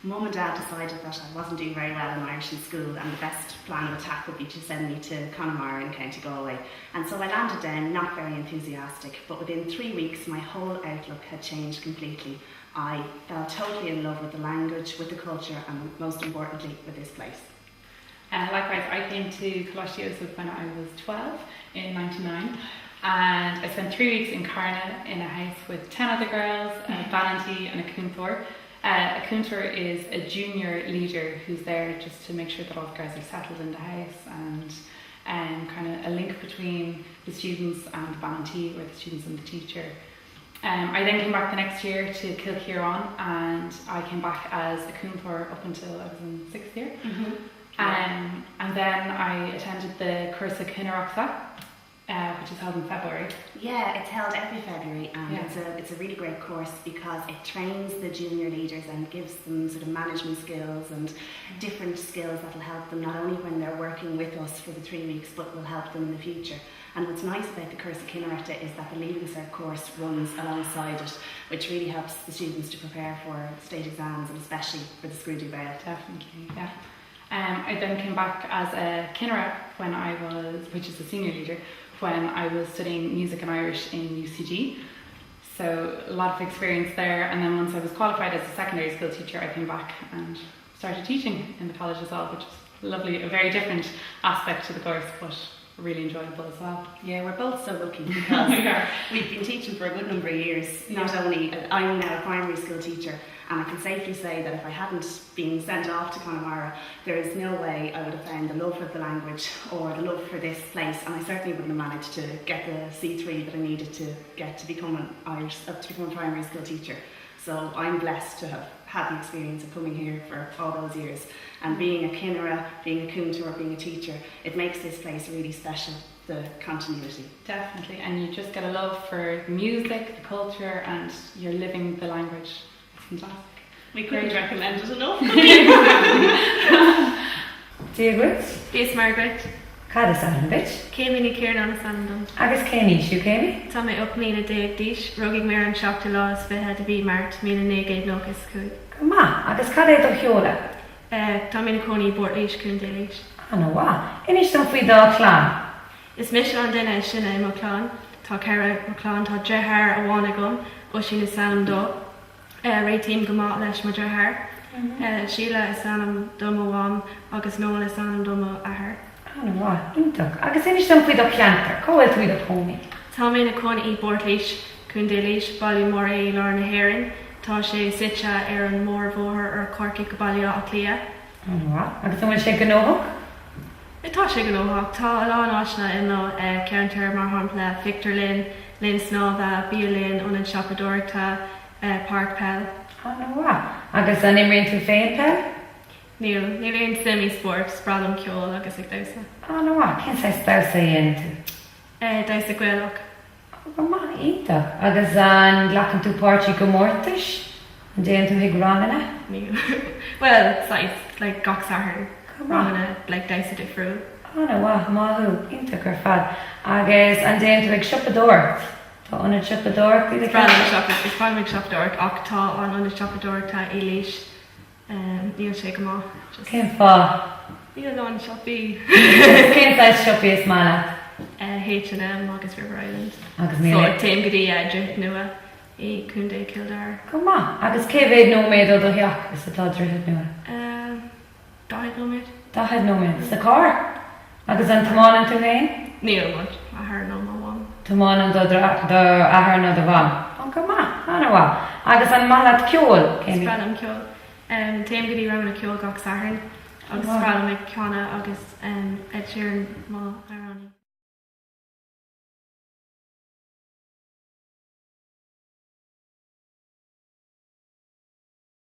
Mum and Dad decided that I wasn't doing very well in Irish in school, and the best plan of attack would be to send me to Connemara in County Galway. And so I landed down, not very enthusiastic, but within 3 weeks my whole outlook had changed completely. I fell totally in love with the language, with the culture, and most importantly, with this place. Likewise, I came to Coláiste Sheosaimh when I was 12 in '99, and I spent 3 weeks in Carna in a house with 10 other girls, a Ballanty and a Cúntóir. A Cúntóir is a junior leader who's there just to make sure that all the girls are settled in the house, and kind of a link between the students and the Ballanty, or the students and the teacher. I then came back the next year to Kilkieran, and I came back as a Cúntóir up until I was in 6th year. And then I attended the Cursa Cineraachta, which is held in February. Yeah, it's held every February, and it's a really great course because it trains the junior leaders and gives them sort of management skills and different skills that will help them not only when they're working with us for the 3 weeks, but will help them in the future. And what's nice about the Cursa Cineraachta is that the Leaving Cert course runs alongside it, which really helps the students to prepare for state exams, and especially for the Scrúdú Béil. Definitely, yeah. I then came back as a Cinera when I was, which is a senior leader, when I was studying music and Irish in UCG. So a lot of experience there, and then once I was qualified as a secondary school teacher, I came back and started teaching in the college as well, which was lovely, a very different aspect to the course, but really enjoyable as well. Yeah, we're both so lucky because we've been teaching for a good number of years. Not only, I'm now a primary school teacher, and I can safely say that if I hadn't been sent off to Connemara, there is no way I would have found the love of the language or the love for this place, and I certainly wouldn't have managed to get the C3 that I needed to get to become a primary school teacher. So I'm blessed to have had the experience of coming here for all those years, and being a Cinera, being a Cúntóir, being a teacher, it makes this place really special, the continuity. Definitely, and you just get a love for the music, the culture, and you're living the language. It's fantastic. We couldn't recommend it enough. Deirdre? Yes, Margaret. Cad is an bitch. Céimí ní Kieran an Sandon. Agus céimí, siú céimí? Tá mé up mína déag díis, rugig mé an seachta lá is fithe a bhí mart mína négéad nógus cúig. Má, agus cad é do cheola? Tá mé na cónaí bort líis cún dé líis. Anna wá, inis don faoi dá chlán. Is mis an duine sinna im chlán, tá ceara mo chlán tá drethir a bhána gom, ó sin is sam dó, réitíim go má leis mo drethir. Síle is anam dom bháim, agus nóla is anam dom ahar. Anna wá, intach, agus inis don faoi dá ceantar, cóhfuil faoi dá pómi? Tá mé na cónaí bort líis cún dé líis, bailí mór é lár na héireann. Tá sé site ar an mór bhóthar ar Corcaigh go bailí á clia. Anna wá, agus bhfuil sé gnóthach? Tá sé gnóthach, tá lánáisna in ceantar mar thampla Victor Lynn, Lynn Snáda, Béil Lynn, ón an Seapadóirta, Park Pell. Anna wá, agus an imrionn tú féin Pell? Níl éon semi-sport, spradam ceol agus ag dausa. Anna wá, cén sa dausa dhéann tú? Dausa gweilach. Go má, intach, agus an ghlachan tú pártí go mórtais? An déann tú hiag rangana? Níl. Well, it's like gach sahar. Rangana, like dausa de friú. Anna wá, máthú, intach ar fad. Agus an déann tú ag siopadóirt? Tá an siopadóirt? Is fáilmig siopadóirt, ach tá an siopadóirt tá é líis. Níl sé go má. Cén fá? Níl an siopí. Cén sa siopí is mála? H&M agus River Island. Agus So téim go dtí drith nua I Cúndé Kildare. Go má, agus cé bhéad nóméad ó do heach is atá drith nua? 2 nóméad. 2 nóméad, is a cá? Agus an tamánan tú féin? Níl much, a thar nó má bhain. Tamánan do ahar nó do bhain? Go má, anna bhá. Agus an malat ceol? Spradam ceol. Téim go dtí rangna ceol gach saharn. Agus spradam ag ceanna agus Ed Sheeran má arani.